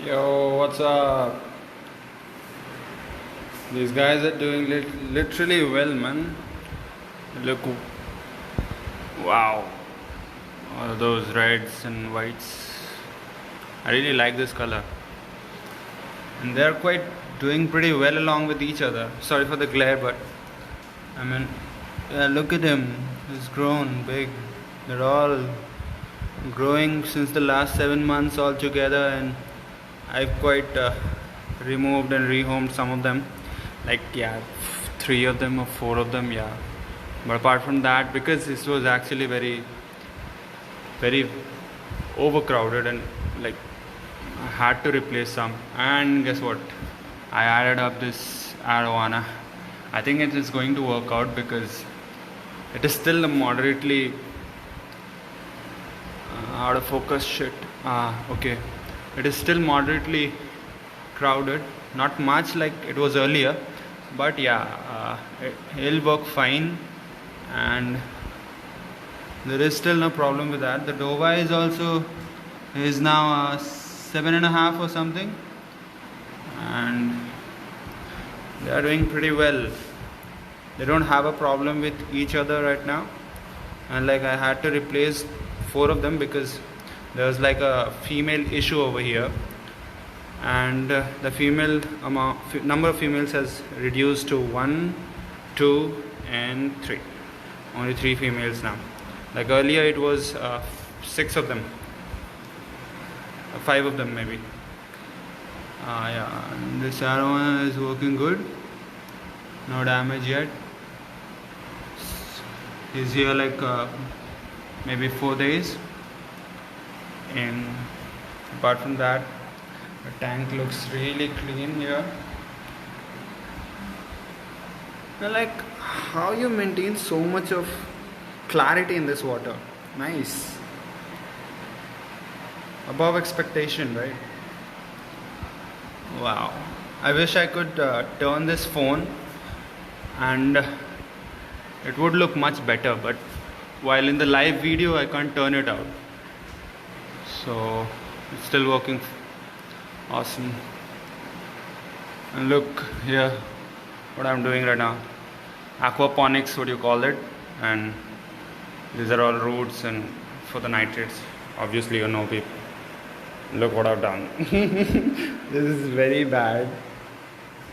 Yo, what's up? These guys are doing literally well, man. Look, wow. All of those reds and whites. I really like this color. And they're quite doing pretty well along with each other. Sorry for the glare, but I mean, yeah, look at him. He's grown big. They're all growing since the last 7 months all together, and I've quite removed and rehomed some of them, like yeah, 3 of them or 4 of them, yeah. But apart from that, because this was actually very, very overcrowded, and like I had to replace some. And guess what? I added up this arowana. I think it is going to work out because it is still a moderately out of focus shit. Okay. It is still moderately crowded, not much like it was earlier, but yeah, it'll work fine, and there is still no problem with that. The Dova is now 7.5 or something, and they are doing pretty well. They don't have a problem with each other right now, and like I had to replace 4 of them because there was like a female issue over here, and the female number of females has reduced to 1, 2 and 3. Only 3 females now. Like earlier it was 6 of them, 5 of them maybe. Yeah, this aroma is working good, no damage yet. He's here like maybe 4 days. And apart from that, the tank looks really clean here. Now, like, how you maintain so much of clarity in this water? Nice. Above expectation, right? Wow. I wish I could turn this phone and it would look much better, but while in the live video I can't turn it out. So it's still working awesome. And look here what I'm doing right now. Aquaponics, what you call it, and these are all roots and for the nitrates. Obviously you know people. Look what I've done. This is very bad.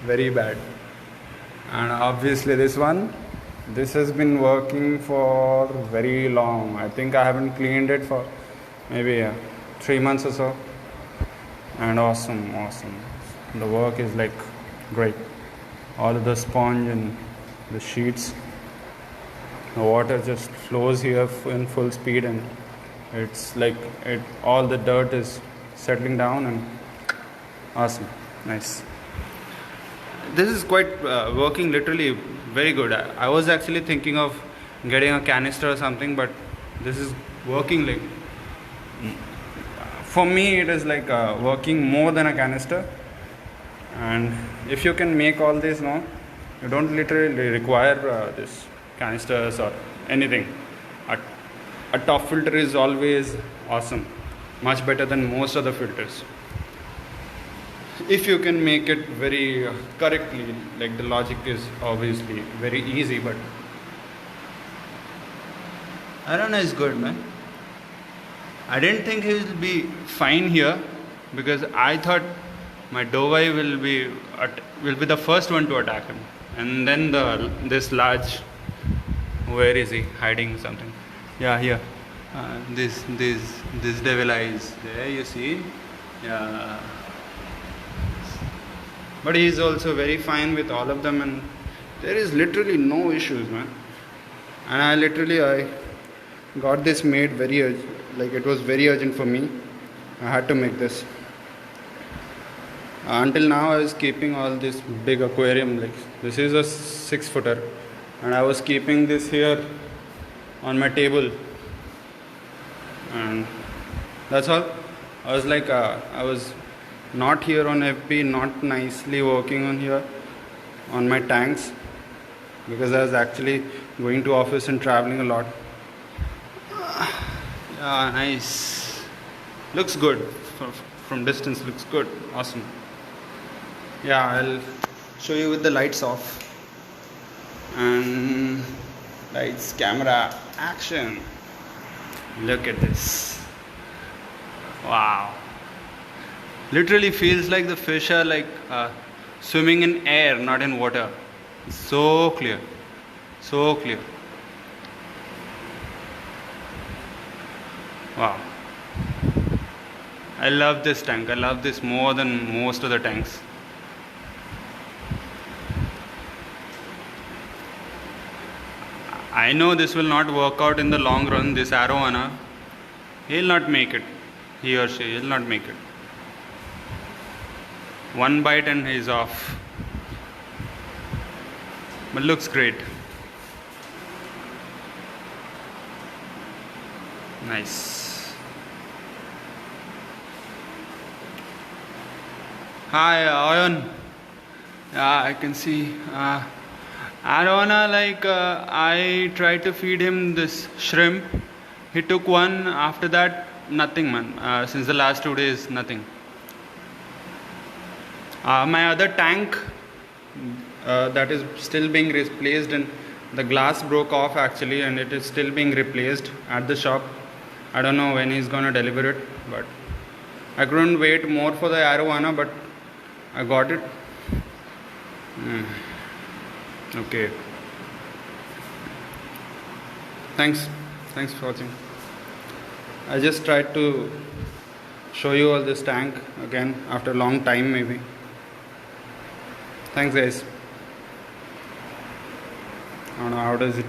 Very bad. And obviously this has been working for very long. I think I haven't cleaned it for maybe 3 months or so, and awesome. The work is like great. All of the sponge and the sheets, the water just flows here in full speed, and it's like all the dirt is settling down, and awesome, nice. This is quite working literally very good. I was actually thinking of getting a canister or something, but this is working like, for me it is like working more than a canister. And if you can make all this now, you don't literally require this canisters or anything. A top filter is always awesome, much better than most other filters, if you can make it very correctly. Like, the logic is obviously very easy, but Arana is good, man. I didn't think he will be fine here because I thought my Dovai will be the first one to attack him, and then this large, where is he hiding something? Yeah, here. This devil eyes there, you see. Yeah, but he is also very fine with all of them, and there is literally no issues, man. And I got this made very urgent. Like, it was very urgent for me. I had to make this. Until now I was keeping all this big aquarium. Like, this is a 6-footer, and I was keeping this here on my table, and that's all. I was like, I was not here on FB, not nicely working on here on my tanks, because I was actually going to office and traveling a lot. Yeah, nice. Looks good from distance looks good. Awesome. Yeah, I'll show you with the lights off. And lights, camera, action. Look at this. Wow. Literally feels like the fish are like swimming in air, not in water. So clear. So clear. Wow. I love this tank. I love this more than most of the tanks. I know this will not work out in the long run, this arowana. He'll not make it. He or she will not make it. One bite and he's off. But looks great. Nice. Hi, Ayan. Yeah, I can see. Arowana, like I tried to feed him this shrimp. He took one. After that, nothing, man. Since the last 2 days, nothing. My other tank that is still being replaced, and the glass broke off actually, and it is still being replaced at the shop. I don't know when he's gonna deliver it, but I couldn't wait more for the arowana, but I got it. Okay. Thanks for watching. I just tried to show you all this tank again after a long time, maybe. Thanks, guys. I don't know how does it